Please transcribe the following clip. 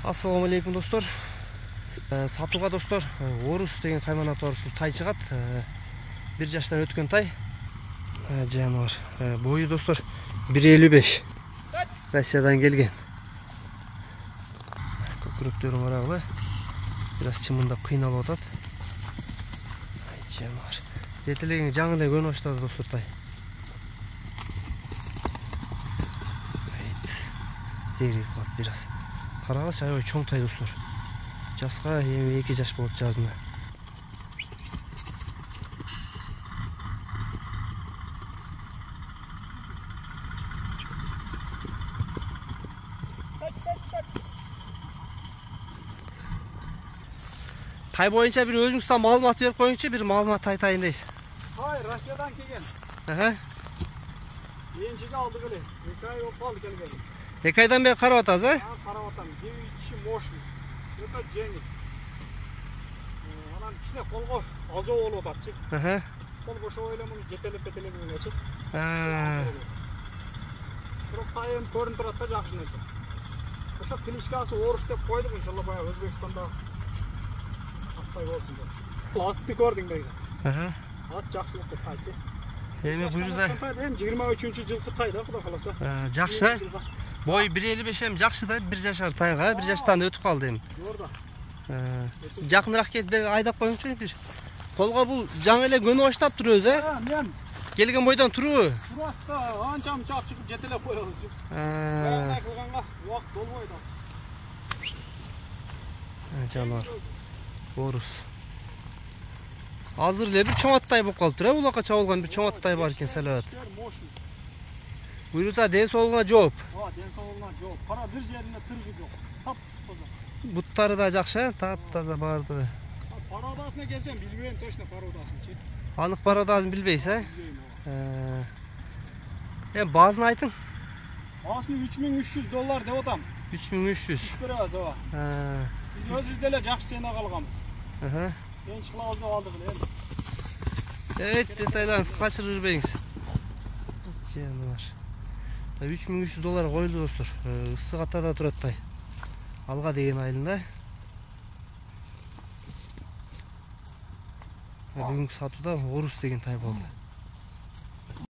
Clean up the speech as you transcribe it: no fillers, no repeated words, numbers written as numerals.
Assalamu alaikum dostlar. Сатуға достар, Орус деген кайманат бар, ушул тай чыгат. 1 жаштан өткөн тай. Жаныбар. Бою достар 1.55. Россиядан келген. Көкүрөктөрүң арагылы. Biraz чымындап кыйналып атат. Жаныбар. Жетелеген жаңы эле көнүп баштады достор тай. Зегирип калат biraz. Карагыч аябай чоң тай достор. Жасқа эми 2 жаш болот жазында. Тай боюнча бир өзүңүздөн маалымат берип коюңчу, бир маалымат тай дейсиз. Тай Россиядан келген. Энчиге алдык эле. 2 ай болуп калды келген. 2 айдан бeri карап атасыз, Карап атам. Жемишчи мощный. Это жеңил. Анан кичине колго азоо болуп ататчы. Колго ошо эле муну жетелеп элечи. Бирок тайым көрүнүп турат да жакшы нерсе. Ошо кличкасы Орус деп койдук, иншалла баягы Өзбекстанда аттай болсун деп. Атты көрдүң дейсиз. Ат жакшы нерсе тайчы. Эми буюрса эми 23-жылкы тай да, Кудай кааласа. Жакшы. Бой 1.55 эми жакшы да, 1 жашар тайга 1 жаштан өтүп калды эми. Жорда. Жакыныраак келип бер айдап коюңчу бир. Колго бул жаңы эле көнүп баштаптыр өзү, Мен келген бойдон турубу? Турат да, анчам чап чыгып жетелеп коебуз. Баягы кылганга убакыт болбойт. Жаныбар. Орус. Азыр эле бир чоң аттай болуп калыптыр, улакка чабылган бир чоң аттай бар экен салат. Буюрса ден соолугуна жооп. Ден соолугуна жооп. Кара бир жеринде тыргы жок. Тап-таза. Буттары да жакшы, тап-таза барды. Пародасына келсем билбейм точно пародасын. Анык пародасын билбейсиз, Эми баазын айтың. Баасын $3300 деп атам. 3300. Иш беребиз, ооба. Биз өзүбүз деле жакшы сенек алганбыз. Мен чыгабыз деп алдык эле. Детайларыңызды качырып жүрбөйүңүз. Жаныбар. $3300 коюлду достор. Ысык атада турат тай. Алга деген айылында. Бүгүнкү сатууда Орус деген тай болду.